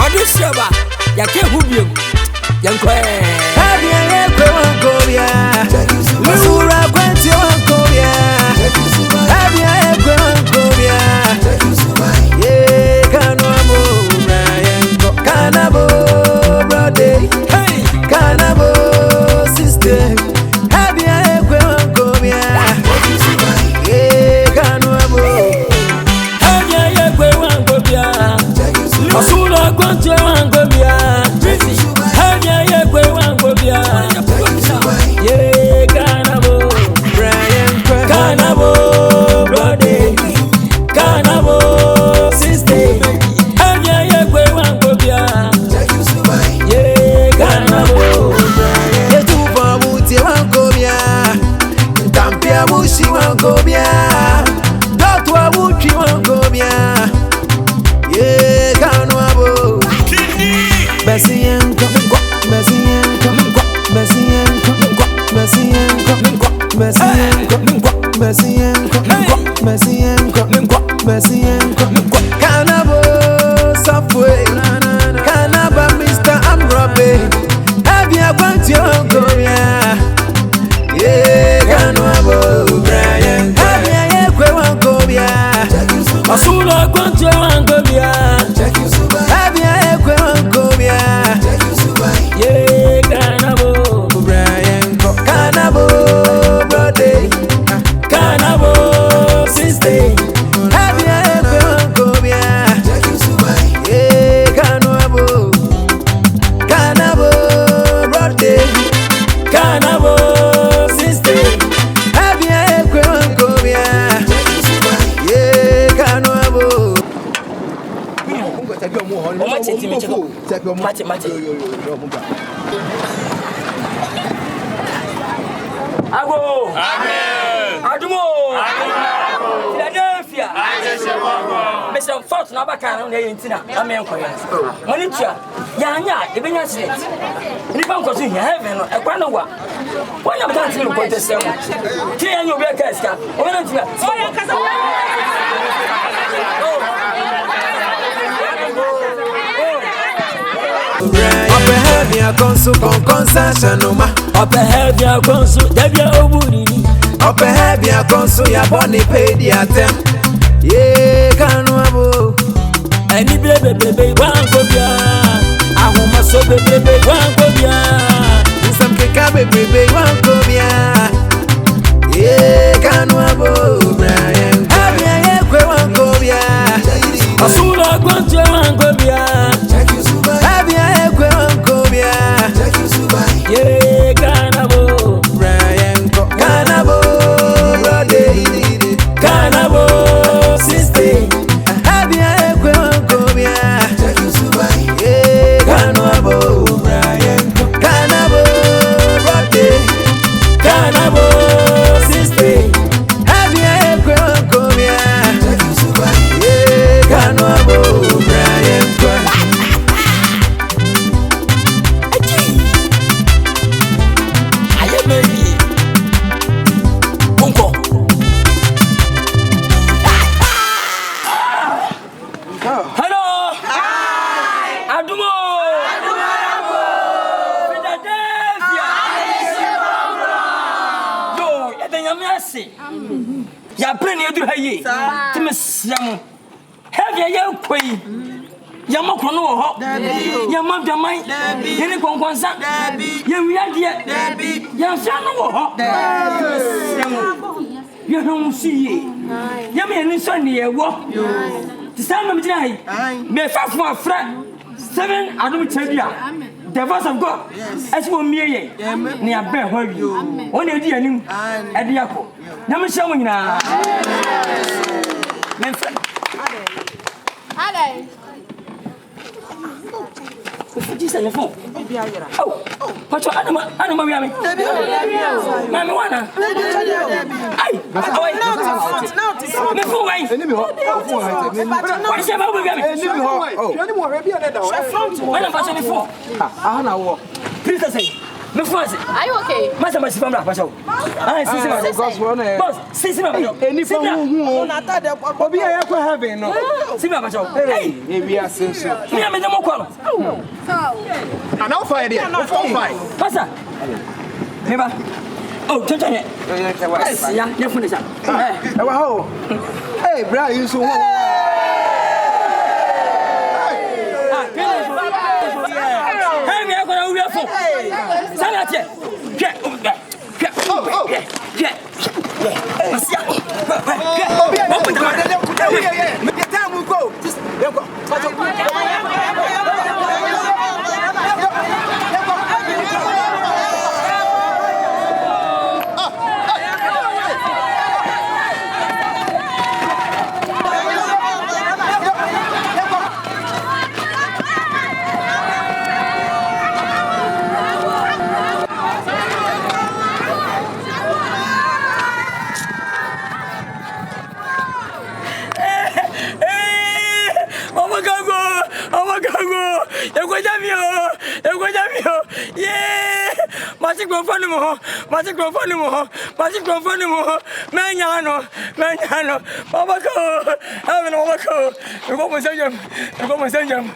Odehyieba, yake hubiem, yankwe. Abia yekwe wankobia, Misura kwenti wankobia. Abia yekwe wankobia, ye kanwamo Brian, kanabo brother, kanabo sister. Abia yekwe wankobia, ye kanwamo. Abia yekwe wankobia. Masura kwenti wankobia. Abia yekwe wankobia. Ye kanabo Brian, kanabo brother, kanabo sister. Abia yekwe wankobia. Ye kanabo Yetufa buti wankobia, Ntampia bushi wankobia, Dotwa buchi wankobia, Ye kanwabo. Besienko, Besienko, Besienko, Besienko, Besienko, Besienko, Besienko, Besienko, Kanabo Safway, Kanaba Mr. Amrobe, Abia Kwanti wankobia, Ye kanwabo Brian, Abia yekwe wankobia, Masura kwenti wankobia. Abia yekwe wankobia, Ye kanabo Brian, kanabo brother, kanabo sister. Abia yekwe wankobia, ye kanwabo, kanabo brother, Kanabo sister. Abia yekwe wankobia, ye kanwabo. Ago. Amen. Adumo. Philadelphia. Mr. Fort na baka na yentina. Amen ko yan. Monitua. Yanya ebenya accident. Nipa nkoso hia heaven no ekwa na wa. Wanya bata ntimi ko tesem. Ti yanya obi aka eska. Obi na ntimi. Oya kasa. Ope heavy a konsu kon konsa noma. Ope heavy a konsu debia oburiri. Ope heavy a konsu ya boni pay di atem. Ye kanwabo. Eni bebe wankobia. Ahuma so bebe wankobia. Nsam keka bebe wankobia. Ye kanwabo Brian. Abia yekwe wankobia. Masura kwenti wankobia. Abia yekwe wankobia. Ye kanabo Brian, kanabo brother, kanabo sister. Abia yekwe wankobia. Ye kanwabo Brian, kanabo brother, Kanabo sister. Abia yekwe wankobia. Ye kanwabo Brian. Aye baby. Bunko. Hello. Hi. Adumo. Philadelphia. Yo, yadenya mercy. Ya brene edu haye. Timesiam. Heavy ye kwei. Yama kono wo ho. Yama dwaman. Yene konkwansa. Yewiade. Yamfa no wo ho. Yehun siye. Yama eni so ne yewo. Tisama mi jina hai. Me fafo afra 7 adum chabia. The voice of God. As for me, ne abe ho wi. Won e di anim. E di akọ. Na me hye mo nyina. Men Hi, this is your phone. Oh, what's your animal? Animal, Mammy, wanna. Hey, are you okay? Oh, touch it. Yeah, you're finished. Hey, bro, you so Magic Profanimo, Magic Profanimo, Magic Profanimo, Manano, Babako, Having Babako, the woman send him, the woman send him.